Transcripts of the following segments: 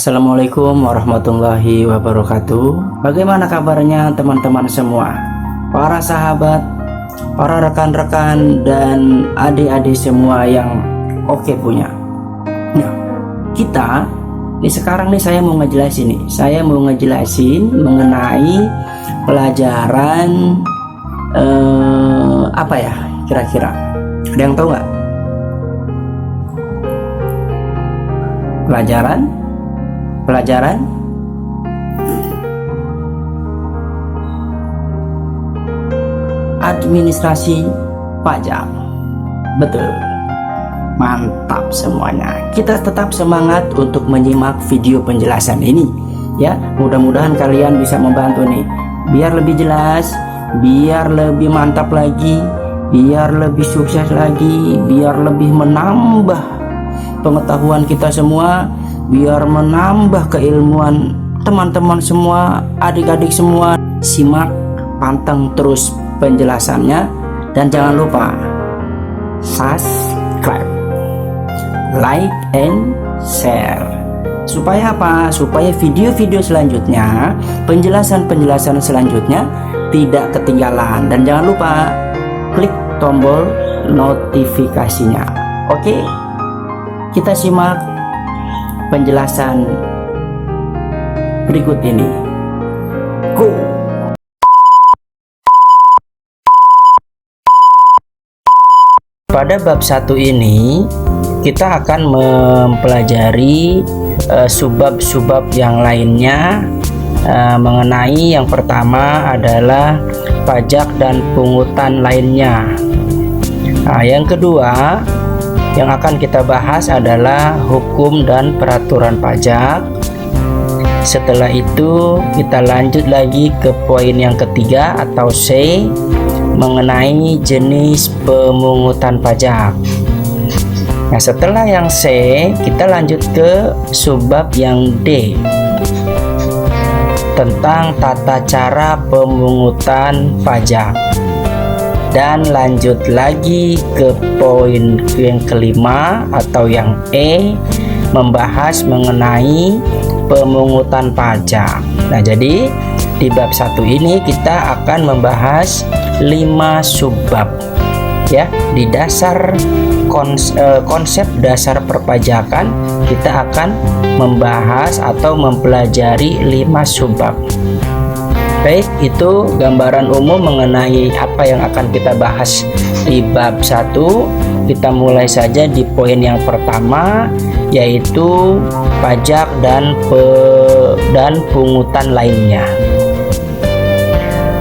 Assalamualaikum warahmatullahi wabarakatuh. Bagaimana kabarnya teman-teman semua, para sahabat, para rekan-rekan dan adik-adik semua yang oke punya. Nah, kita nih sekarang nih saya mau ngejelasin mengenai pelajaran apa ya kira-kira? Ada yang tahu nggak? Pelajaran administrasi pajak. Betul, mantap semuanya. Kita tetap semangat untuk menyimak video penjelasan ini ya. Mudah-mudahan kalian bisa membantu nih, biar lebih jelas, biar lebih mantap lagi, biar lebih sukses lagi, biar lebih menambah pengetahuan kita semua, biar menambah keilmuan teman-teman semua, adik-adik semua. Simak, panteng terus penjelasannya, dan jangan lupa subscribe, like, and share. Supaya apa? Supaya video-video selanjutnya, penjelasan-penjelasan selanjutnya tidak ketinggalan. Dan jangan lupa klik tombol notifikasinya. Oke, kita simak penjelasan berikut ini. Go! Pada bab 1 ini kita akan mempelajari subbab-subbab yang lainnya, mengenai yang pertama adalah pajak dan pungutan lainnya. Nah, yang kedua yang akan kita bahas adalah hukum dan peraturan pajak. Setelah itu kita lanjut lagi ke poin yang ketiga atau C, mengenai jenis pemungutan pajak. Nah, setelah yang C kita lanjut ke subbab yang D, tentang tata cara pemungutan pajak. Dan lanjut lagi ke poin yang kelima atau yang E, membahas mengenai pemungutan pajak. Nah, jadi di bab 1 ini kita akan membahas 5 subbab ya. Di dasar konsep dasar perpajakan kita akan membahas atau mempelajari 5 subbab. Baik, itu gambaran umum mengenai apa yang akan kita bahas di bab 1. Kita mulai saja di poin yang pertama, yaitu pajak dan pungutan lainnya.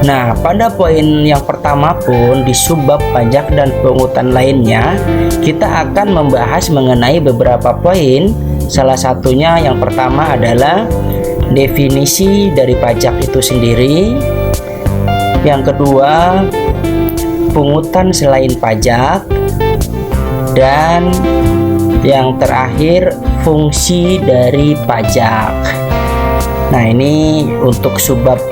Nah, pada poin yang pertama pun di subbab pajak dan pungutan lainnya, kita akan membahas mengenai beberapa poin. Salah satunya yang pertama adalah definisi dari pajak itu sendiri. Yang kedua, pungutan selain pajak. Dan yang terakhir, fungsi dari pajak. Nah, ini untuk subbab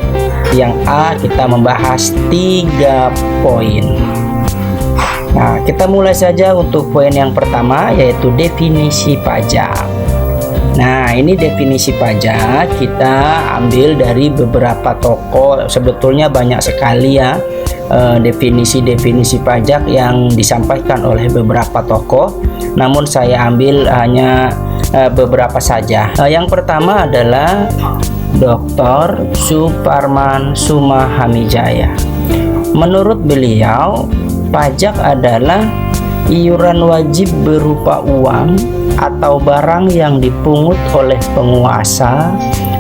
yang A kita membahas 3 poin. Nah, kita mulai saja untuk poin yang pertama, yaitu definisi pajak. Nah, ini definisi pajak kita ambil dari beberapa tokoh. Sebetulnya banyak sekali ya definisi-definisi pajak yang disampaikan oleh beberapa tokoh, namun saya ambil hanya beberapa saja. Yang pertama adalah Dr. Suparman Sumahamidzaya. Menurut beliau, pajak adalah iuran wajib berupa uang atau barang yang dipungut oleh penguasa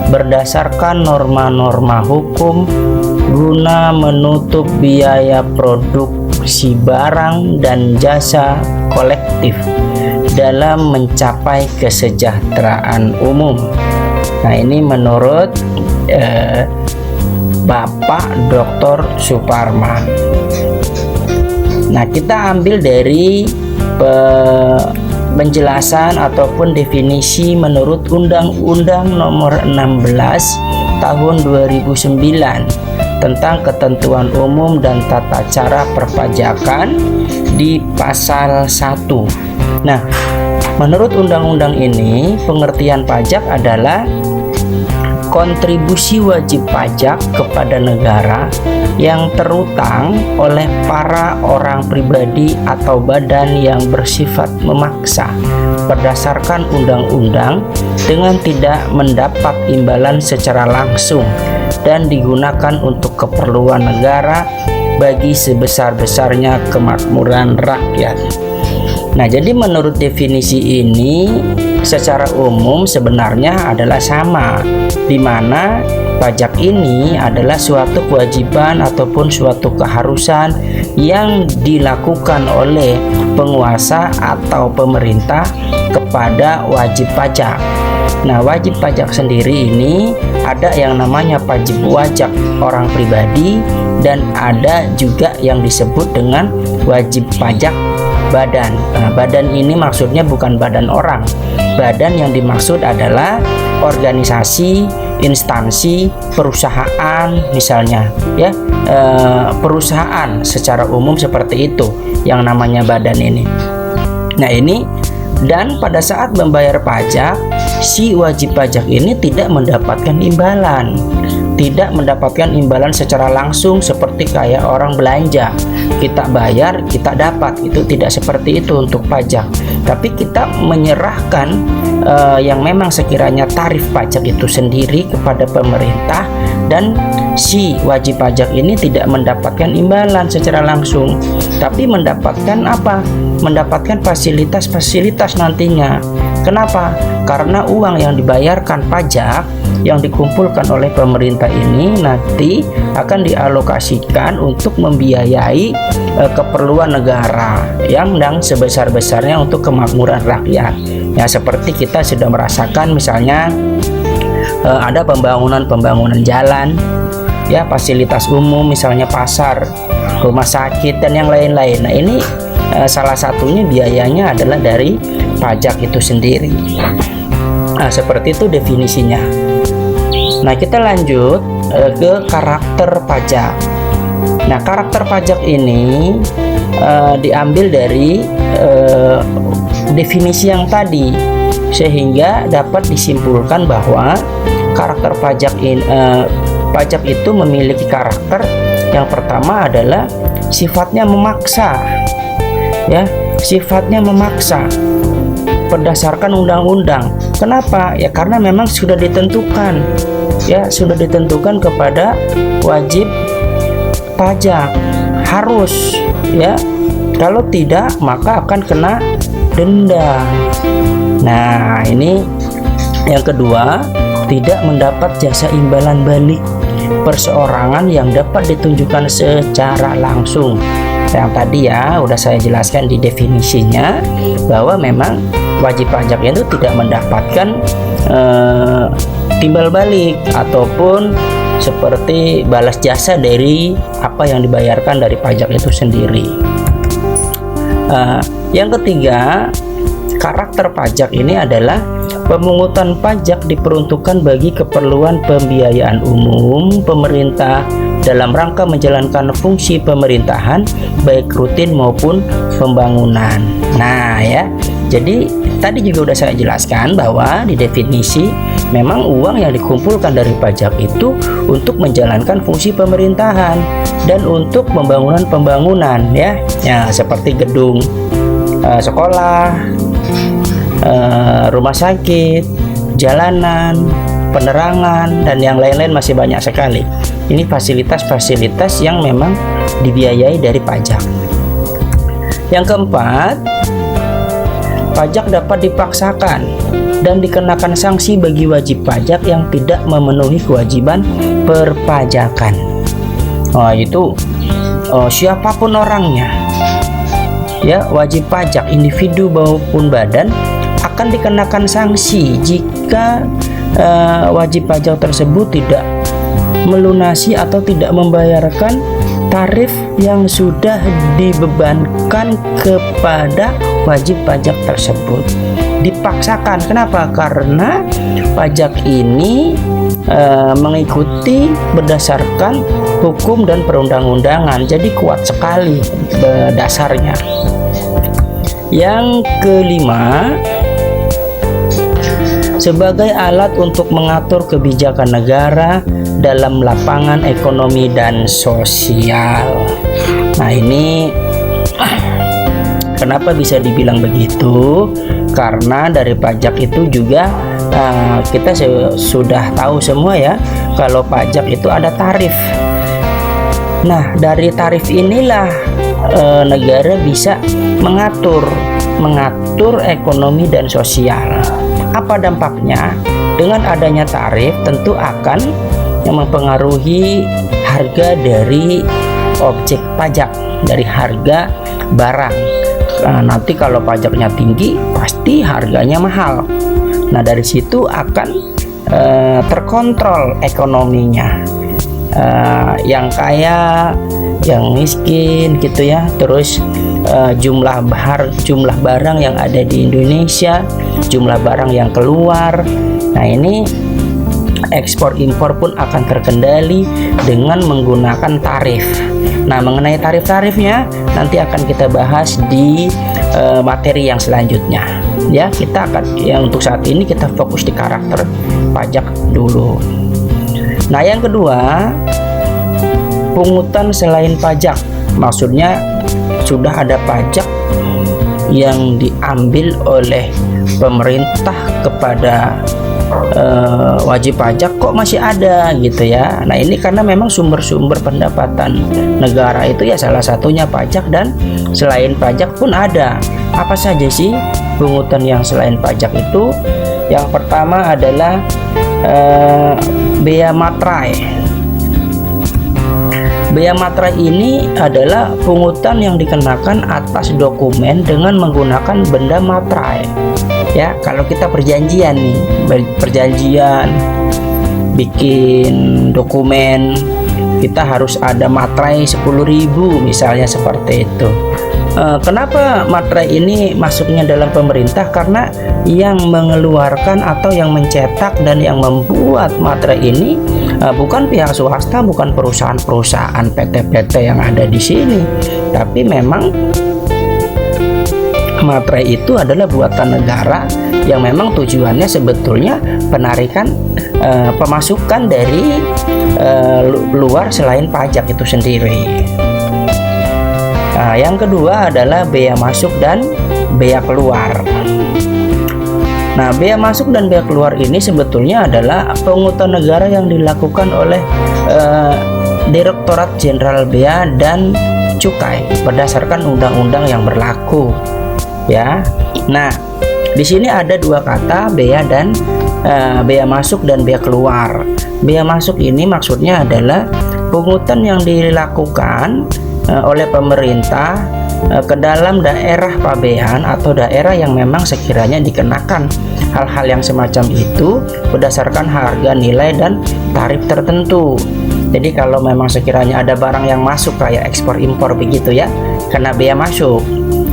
berdasarkan norma-norma hukum guna menutup biaya produksi barang dan jasa kolektif dalam mencapai kesejahteraan umum. Nah, ini menurut Bapak Dr. Suparman. Nah, kita ambil dari penjelasan ataupun definisi menurut Undang-Undang Nomor 16 Tahun 2009 tentang ketentuan umum dan tata cara perpajakan di pasal 1. Nah, Menurut undang-undang ini, pengertian pajak adalah kontribusi wajib pajak kepada negara yang terutang oleh para orang pribadi atau badan yang bersifat memaksa berdasarkan undang-undang dengan tidak mendapat imbalan secara langsung dan digunakan untuk keperluan negara bagi sebesar-besarnya kemakmuran rakyat. Nah, jadi menurut definisi ini secara umum sebenarnya adalah sama, di mana pajak ini adalah suatu kewajiban ataupun suatu keharusan yang dilakukan oleh penguasa atau pemerintah kepada wajib pajak. Nah, wajib pajak sendiri ini ada yang namanya pajak orang pribadi dan ada juga yang disebut dengan wajib pajak badan. Nah, badan ini maksudnya bukan badan orang. Badan yang dimaksud adalah organisasi, instansi, perusahaan misalnya, ya, perusahaan secara umum seperti itu yang namanya badan ini. Nah, ini dan pada saat membayar pajak, si wajib pajak ini tidak mendapatkan imbalan. Tidak mendapatkan imbalan secara langsung seperti kayak orang belanja. Kita bayar, kita dapat. Itu tidak seperti itu untuk pajak. Tapi kita menyerahkan yang memang sekiranya tarif pajak itu sendiri kepada pemerintah, dan si wajib pajak ini tidak mendapatkan imbalan secara langsung, tapi mendapatkan apa? Mendapatkan fasilitas-fasilitas nantinya. Kenapa? Karena uang yang dibayarkan pajak yang dikumpulkan oleh pemerintah ini nanti akan dialokasikan untuk membiayai keperluan negara yang sebesar-besarnya untuk kemakmuran rakyat. Ya, seperti kita sudah merasakan misalnya ada pembangunan jalan, ya, fasilitas umum misalnya pasar, rumah sakit dan yang lain-lain. Nah, ini salah satunya biayanya adalah dari pajak itu sendiri. Nah, seperti itu definisinya. Nah, kita lanjut ke karakter pajak. Nah, karakter pajak ini diambil dari definisi yang tadi, sehingga dapat disimpulkan bahwa karakter pajak itu memiliki karakter yang pertama adalah sifatnya memaksa. Ya, sifatnya memaksa berdasarkan undang-undang. Kenapa? Ya karena memang sudah ditentukan, ya sudah ditentukan kepada wajib pajak harus, ya, kalau tidak maka akan kena denda. Nah, ini yang kedua, tidak mendapat jasa imbalan balik perseorangan yang dapat ditunjukkan secara langsung. Yang tadi ya udah saya jelaskan di definisinya, bahwa memang wajib pajak itu tidak mendapatkan timbal balik ataupun seperti balas jasa dari apa yang dibayarkan dari pajak itu sendiri. Yang ketiga, karakter pajak ini adalah pemungutan pajak diperuntukkan bagi keperluan pembiayaan umum pemerintah dalam rangka menjalankan fungsi pemerintahan baik rutin maupun pembangunan. Nah, ya, jadi tadi juga udah saya jelaskan bahwa di definisi memang uang yang dikumpulkan dari pajak itu untuk menjalankan fungsi pemerintahan dan untuk pembangunan, ya, seperti gedung sekolah, rumah sakit, jalanan, penerangan, dan yang lain-lain masih banyak sekali. Ini fasilitas-fasilitas yang memang dibiayai dari pajak. Yang keempat, pajak dapat dipaksakan dan dikenakan sanksi bagi wajib pajak yang tidak memenuhi kewajiban perpajakan. Itu siapapun orangnya, ya, wajib pajak individu maupun badan akan dikenakan sanksi jika wajib pajak tersebut tidak melunasi atau tidak membayarkan tarif yang sudah dibebankan kepada wajib pajak tersebut. Dipaksakan. Kenapa? Karena pajak ini mengikuti berdasarkan hukum dan perundang-undangan, jadi kuat sekali dasarnya. Yang kelima, sebagai alat untuk mengatur kebijakan negara dalam lapangan ekonomi dan sosial. Nah, ini kenapa bisa dibilang begitu? Karena dari pajak itu juga kita sudah tahu semua ya, kalau pajak itu ada tarif. Nah, dari tarif inilah negara bisa mengatur ekonomi dan sosial. Apa dampaknya? Dengan adanya tarif tentu akan mempengaruhi harga dari objek pajak, dari harga barang. Nanti kalau pajaknya tinggi pasti harganya mahal. Nah, dari situ akan terkontrol ekonominya, yang kaya, yang miskin gitu ya. Terus jumlah barang yang ada di Indonesia, jumlah barang yang keluar. Nah, ini ekspor impor pun akan terkendali dengan menggunakan tarif. Nah, mengenai tarif-tarifnya nanti akan kita bahas di materi yang selanjutnya. Ya, kita akan untuk saat ini kita fokus di karakter pajak dulu. Nah, yang kedua, pungutan selain pajak. Maksudnya sudah ada pajak yang diambil oleh pemerintah kepada wajib pajak kok masih ada gitu ya. Nah, ini karena memang sumber-sumber pendapatan negara itu ya salah satunya pajak, dan selain pajak pun ada. Apa saja sih pungutan yang selain pajak itu? Yang pertama adalah bea materai. Bea materai ini adalah pungutan yang dikenakan atas dokumen dengan menggunakan benda materai. Ya, kalau kita perjanjian nih, bikin dokumen, kita harus ada materai 10.000 misalnya, seperti itu. Kenapa materai ini masuknya dalam pemerintah? Karena yang mengeluarkan atau yang mencetak dan yang membuat materai ini bukan pihak swasta, bukan perusahaan-perusahaan PT-PT yang ada di sini, tapi memang materai itu adalah buatan negara yang memang tujuannya sebetulnya penarikan pemasukan dari luar selain pajak itu sendiri. Nah, yang kedua adalah bea masuk dan bea keluar. Nah, bea masuk dan bea keluar ini sebetulnya adalah pungutan negara yang dilakukan oleh Direktorat Jenderal Bea dan Cukai berdasarkan undang-undang yang berlaku. Ya, nah di sini ada dua kata, bea dan bea masuk dan bea keluar. Bea masuk ini maksudnya adalah pungutan yang dilakukan oleh pemerintah ke dalam daerah pabean atau daerah yang memang sekiranya dikenakan hal-hal yang semacam itu berdasarkan harga, nilai, dan tarif tertentu. Jadi kalau memang sekiranya ada barang yang masuk kayak ekspor impor begitu ya, kena bea masuk.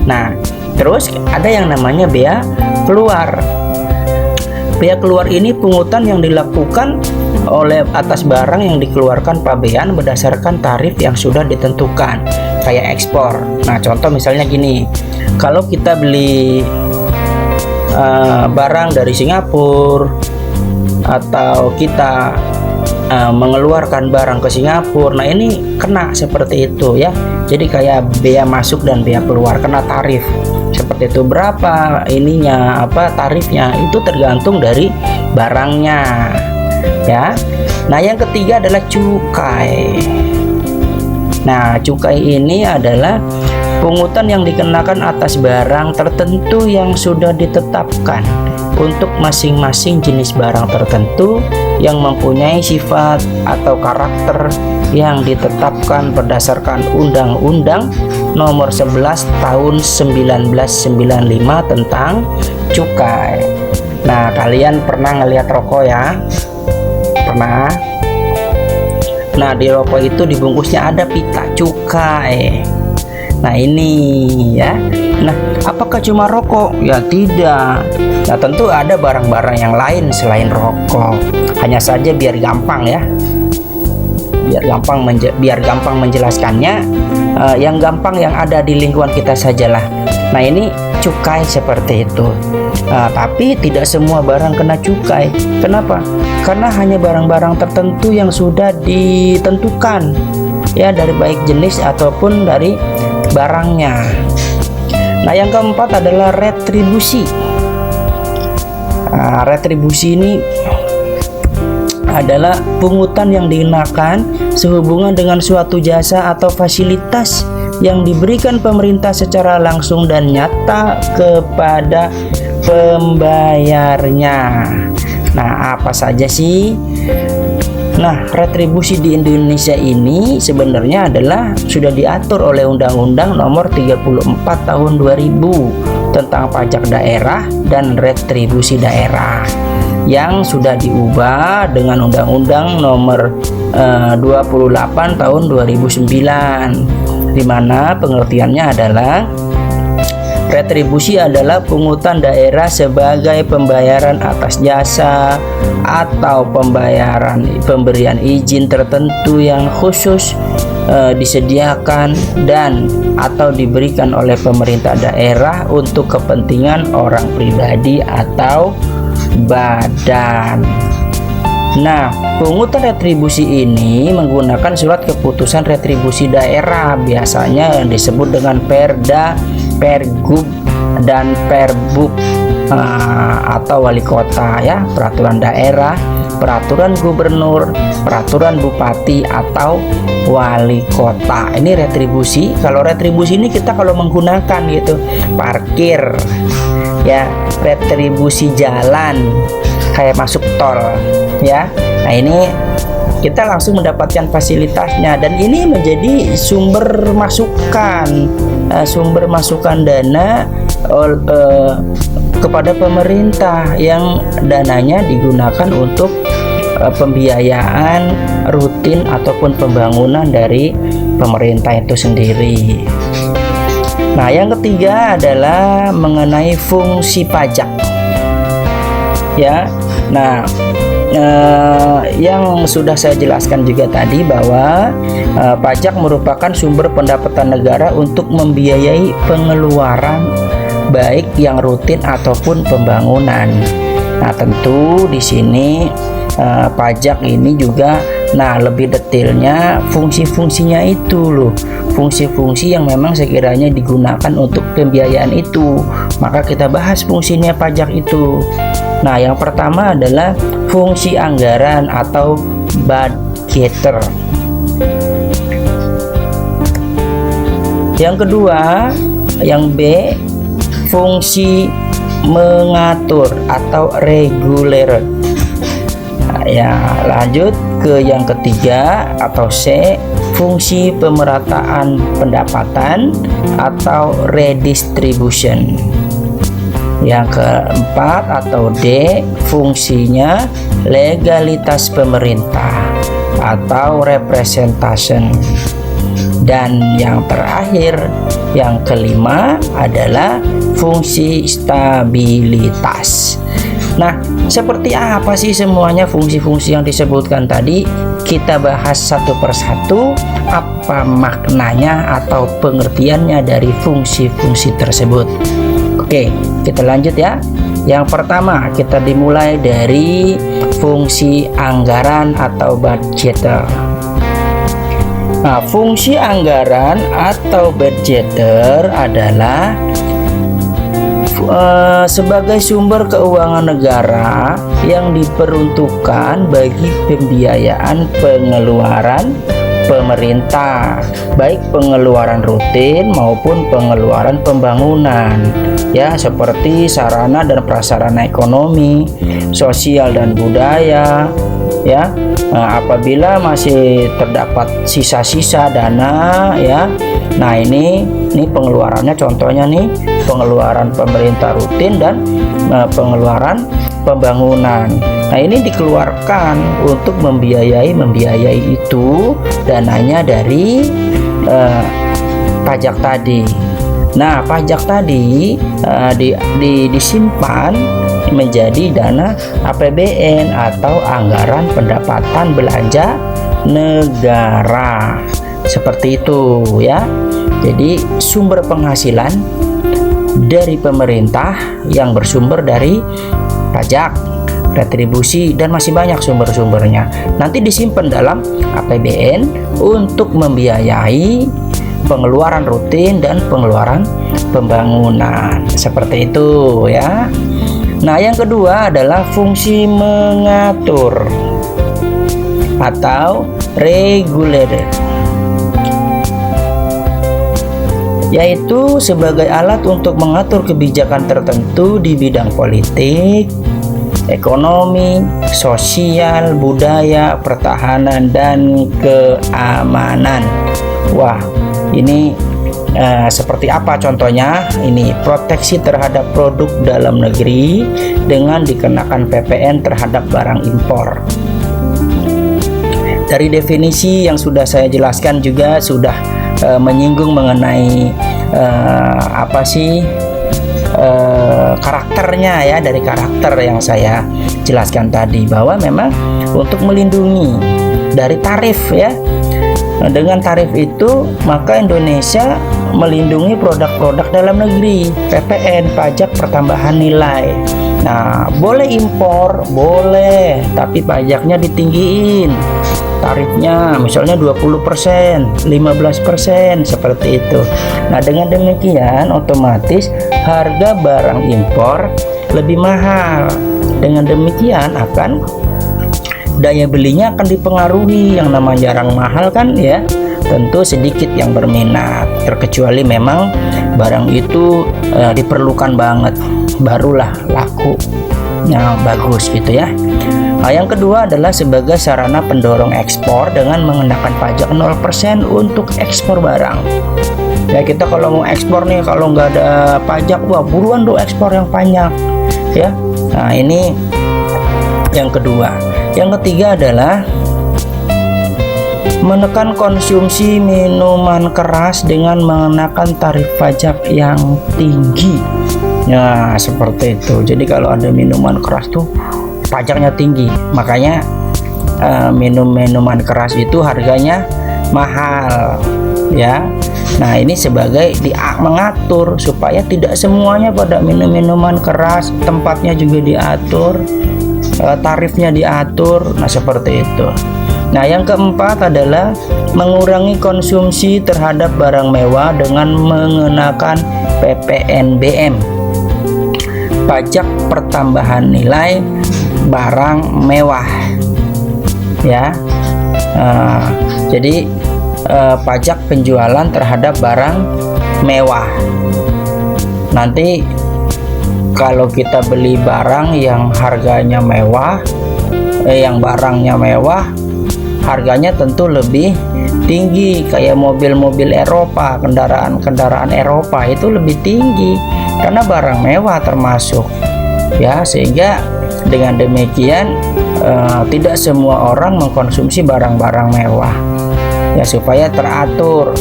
Nah, terus ada yang namanya bea keluar. Bea keluar ini pungutan yang dilakukan oleh atas barang yang dikeluarkan pabean berdasarkan tarif yang sudah ditentukan, kayak ekspor. Nah, contoh misalnya gini, kalau kita beli barang dari Singapura atau kita mengeluarkan barang ke Singapura, nah ini kena seperti itu ya. Jadi kayak bea masuk dan bea keluar, kena tarif seperti itu. Berapa ininya, tarifnya itu tergantung dari barangnya ya. Nah, yang ketiga adalah cukai. Nah, cukai ini adalah pungutan yang dikenakan atas barang tertentu yang sudah ditetapkan untuk masing-masing jenis barang tertentu yang mempunyai sifat atau karakter yang ditetapkan berdasarkan Undang-Undang Nomor 11 Tahun 1995 tentang cukai. Nah, kalian pernah ngelihat rokok ya? Pernah? Nah, di rokok itu dibungkusnya ada pita cukai. Nah, ini ya. Nah, apakah cuma rokok? Ya tidak. Nah, tentu ada barang-barang yang lain selain rokok. Hanya saja biar gampang ya. Biar gampang menjelaskannya, yang gampang yang ada di lingkungan kita sajalah. Nah, ini cukai seperti itu. Nah, tapi tidak semua barang kena cukai. Kenapa? Karena hanya barang-barang tertentu yang sudah ditentukan, ya, dari baik jenis ataupun dari barangnya. Nah, yang keempat adalah retribusi. Nah, retribusi ini adalah pungutan yang dikenakan sehubungan dengan suatu jasa atau fasilitas yang diberikan pemerintah secara langsung dan nyata kepada pembayarnya. Nah, apa saja sih? Nah, retribusi di Indonesia ini sebenarnya adalah sudah diatur oleh Undang-Undang Nomor 34 Tahun 2000 tentang pajak daerah dan retribusi daerah, yang sudah diubah dengan Undang-Undang Nomor 28 Tahun 2009, di mana pengertiannya adalah retribusi adalah pungutan daerah sebagai pembayaran atas jasa atau pemberian izin tertentu yang khusus disediakan dan atau diberikan oleh pemerintah daerah untuk kepentingan orang pribadi atau badan. Nah, pungutan retribusi ini menggunakan surat keputusan retribusi daerah, biasanya yang disebut dengan Perda, Pergub, dan Perbuk, atau wali kota, ya, peraturan daerah, peraturan gubernur, peraturan bupati, atau wali kota. Ini retribusi. Kalau retribusi ini kita kalau menggunakan gitu, parkir, ya, retribusi jalan kayak masuk tol, ya. Nah, ini kita langsung mendapatkan fasilitasnya, dan ini menjadi sumber masukan dana kepada pemerintah, yang dananya digunakan untuk pembiayaan rutin ataupun pembangunan dari pemerintah itu sendiri. Nah, yang ketiga adalah mengenai fungsi pajak, ya. Nah, yang sudah saya jelaskan juga tadi bahwa pajak merupakan sumber pendapatan negara untuk membiayai pengeluaran baik yang rutin ataupun pembangunan. Nah, tentu di sini pajak ini juga, nah, lebih detailnya fungsi-fungsinya itu loh, fungsi-fungsi yang memang sekiranya digunakan untuk pembiayaan itu, maka kita bahas fungsinya pajak itu. Nah, yang pertama adalah fungsi anggaran atau budgeter. Yang kedua, yang B, fungsi mengatur atau reguler. Nah, ya, lanjut ke yang ketiga atau C, fungsi pemerataan pendapatan atau redistribution. Yang keempat atau D, fungsinya legalitas pemerintah atau representation. Dan yang terakhir, yang kelima adalah fungsi stabilitas. Nah, seperti apa sih semuanya fungsi-fungsi yang disebutkan tadi? Kita bahas satu persatu apa maknanya atau pengertiannya dari fungsi-fungsi tersebut. Oke, kita lanjut ya. Yang pertama, kita dimulai dari fungsi anggaran atau budgeter. Nah, fungsi anggaran atau budgeter adalah sebagai sumber keuangan negara yang diperuntukkan bagi pembiayaan pengeluaran pemerintah, baik pengeluaran rutin maupun pengeluaran pembangunan, ya, seperti sarana dan prasarana ekonomi, sosial dan budaya, ya. Nah, apabila masih terdapat sisa-sisa dana, ya. Nah, ini pengeluarannya, contohnya nih pengeluaran pemerintah rutin dan pengeluaran pembangunan. Nah, ini dikeluarkan untuk membiayai itu dananya dari pajak tadi. Nah, pajak tadi disimpan menjadi dana APBN atau anggaran pendapatan belanja negara. Seperti itu, ya. Jadi sumber penghasilan dari pemerintah yang bersumber dari pajak, retribusi, dan masih banyak sumber-sumbernya. Nanti disimpan dalam APBN untuk membiayai pengeluaran rutin dan pengeluaran pembangunan. Seperti itu ya. Nah, yang kedua adalah fungsi mengatur atau regulator, yaitu sebagai alat untuk mengatur kebijakan tertentu di bidang politik, ekonomi, sosial, budaya, pertahanan, dan keamanan. Wah, ini seperti apa contohnya? Ini proteksi terhadap produk dalam negeri dengan dikenakan PPN terhadap barang impor. Dari definisi yang sudah saya jelaskan juga sudah menyinggung mengenai karakternya ya, dari karakter yang saya jelaskan tadi, bahwa memang untuk melindungi dari tarif ya. Nah, dengan tarif itu maka Indonesia melindungi produk-produk dalam negeri, PPN, pajak pertambahan nilai. Nah, boleh impor, boleh, tapi pajaknya ditinggiin. Tarifnya misalnya 20%, 15%, seperti itu. Nah, dengan demikian otomatis harga barang impor lebih mahal. Dengan demikian akan daya belinya akan dipengaruhi. Yang namanya barang mahal kan ya, tentu sedikit yang berminat, terkecuali memang barang itu diperlukan banget, barulah laku yang bagus gitu ya. Nah, yang kedua adalah sebagai sarana pendorong ekspor dengan mengenakan pajak 0% untuk ekspor barang. Ya, kita kalau mau ekspor nih, kalau nggak ada pajak, wah buruan dong ekspor yang banyak ya. Nah, ini yang kedua. Yang ketiga adalah menekan konsumsi minuman keras dengan mengenakan tarif pajak yang tinggi. Nah, seperti itu. Jadi kalau ada minuman keras tuh pajaknya tinggi, makanya minuman keras itu harganya mahal ya. Nah, ini sebagai mengatur supaya tidak semuanya pada minum minuman keras, tempatnya juga diatur, tarifnya diatur. Nah, seperti itu. Nah, yang keempat adalah mengurangi konsumsi terhadap barang mewah dengan mengenakan PPNBM, pajak pertambahan nilai barang mewah ya. Jadi pajak penjualan terhadap barang mewah. Nanti kalau kita beli barang yang harganya mewah, yang barangnya mewah, harganya tentu lebih tinggi. Kayak mobil-mobil Eropa, kendaraan Eropa itu lebih tinggi karena barang mewah termasuk ya. Sehingga dengan demikian tidak semua orang mengkonsumsi barang-barang mewah ya, supaya teratur.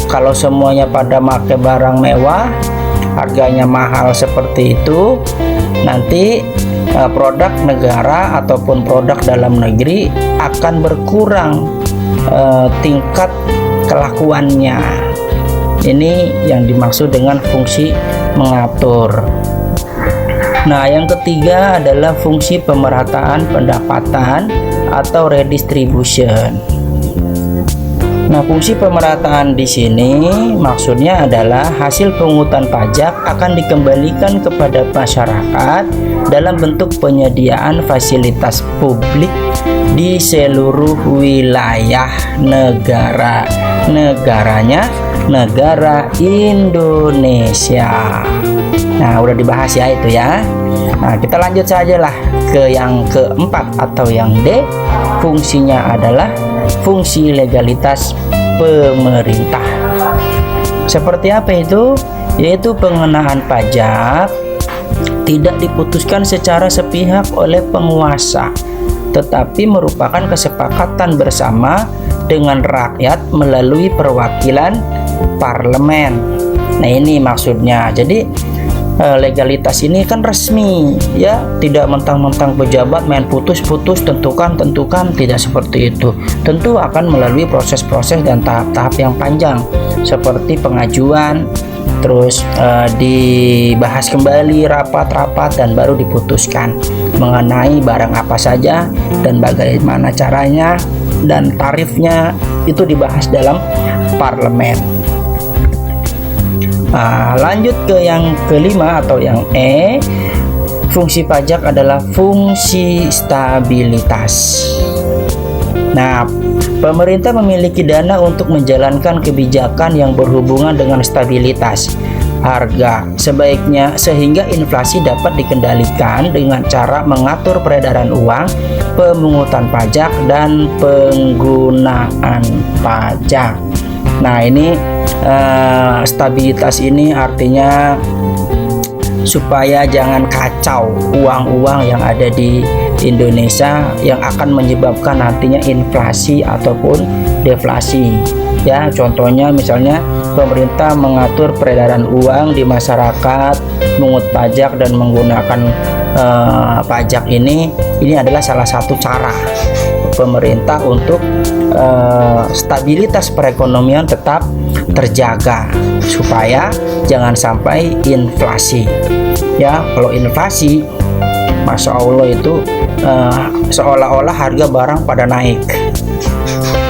Kalau semuanya pada pakai barang mewah, harganya mahal seperti itu, nanti produk negara ataupun produk dalam negeri akan berkurang tingkat kelakuannya. Ini yang dimaksud dengan fungsi mengatur. Nah, yang ketiga adalah fungsi pemerataan pendapatan atau redistribution. Nah, fungsi pemerataan di sini maksudnya adalah hasil pungutan pajak akan dikembalikan kepada masyarakat dalam bentuk penyediaan fasilitas publik di seluruh wilayah negara. Negaranya negara Indonesia. Nah, udah dibahas ya itu ya. Nah, kita lanjut saja lah ke yang keempat atau yang D. Fungsinya adalah fungsi legalitas pemerintah. Seperti apa itu? Yaitu pengenaan pajak tidak diputuskan secara sepihak oleh penguasa, tetapi merupakan kesepakatan bersama dengan rakyat melalui perwakilan parlemen. Nah, ini maksudnya. Jadi legalitas ini kan resmi ya, tidak mentang-mentang pejabat main putus-putus tentukan, tidak seperti itu. Tentu akan melalui proses-proses dan tahap-tahap yang panjang, seperti pengajuan terus dibahas kembali rapat-rapat dan baru diputuskan mengenai barang apa saja dan bagaimana caranya dan tarifnya, itu dibahas dalam parlemen. Lanjut ke yang kelima atau yang E. Fungsi pajak adalah fungsi stabilitas. Nah, pemerintah memiliki dana untuk menjalankan kebijakan yang berhubungan dengan stabilitas harga sebaiknya, sehingga inflasi dapat dikendalikan dengan cara mengatur peredaran uang, pemungutan pajak, dan penggunaan pajak. Nah, ini stabilitas ini artinya supaya jangan kacau uang-uang yang ada di Indonesia yang akan menyebabkan nantinya inflasi ataupun deflasi. Ya, contohnya misalnya pemerintah mengatur peredaran uang di masyarakat, mengut pajak dan menggunakan pajak ini adalah salah satu cara pemerintah untuk stabilitas perekonomian tetap terjaga supaya jangan sampai inflasi. Ya, kalau inflasi, Masya Allah itu seolah-olah harga barang pada naik.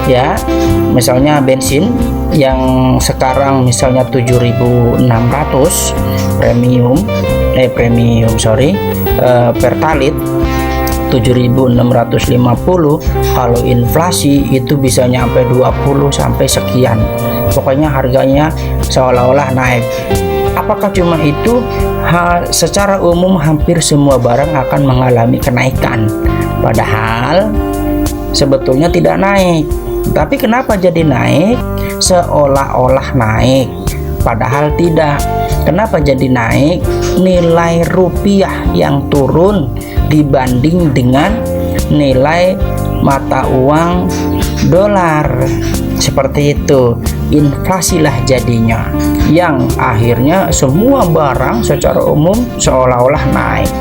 Ya, misalnya bensin yang sekarang misalnya 7.600 Pertalite 7.650, kalau inflasi itu bisa nyampe 20 sampai sekian. Pokoknya harganya seolah-olah naik. Apakah cuma itu? Secara umum hampir semua barang akan mengalami kenaikan. Padahal sebetulnya tidak naik. Tapi kenapa jadi naik? Seolah-olah naik, padahal tidak. Kenapa jadi naik? Nilai rupiah yang turun dibanding dengan nilai mata uang dolar. Seperti itu. Inflasilah jadinya, yang akhirnya semua barang secara umum seolah-olah naik.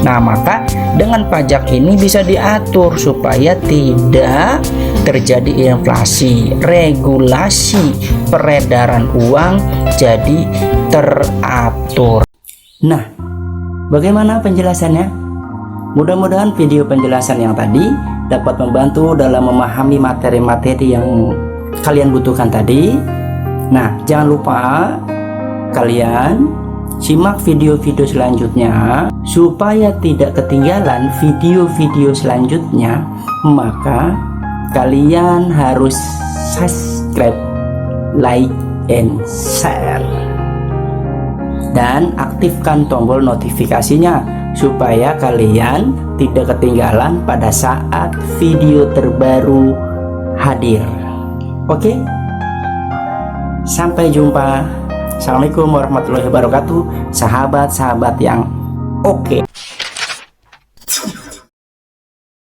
Nah, maka dengan pajak ini bisa diatur supaya tidak terjadi inflasi. Regulasi peredaran uang jadi teratur. Nah, bagaimana penjelasannya? Mudah-mudahan video penjelasan yang tadi dapat membantu dalam memahami materi-materi yang kalian butuhkan tadi. Nah, jangan lupa kalian simak video-video selanjutnya supaya tidak ketinggalan video-video selanjutnya. Maka kalian harus subscribe, like, and share, dan aktifkan tombol notifikasinya supaya kalian tidak ketinggalan pada saat video terbaru hadir. Oke, sampai jumpa. Assalamualaikum warahmatullahi wabarakatuh, sahabat-sahabat yang oke.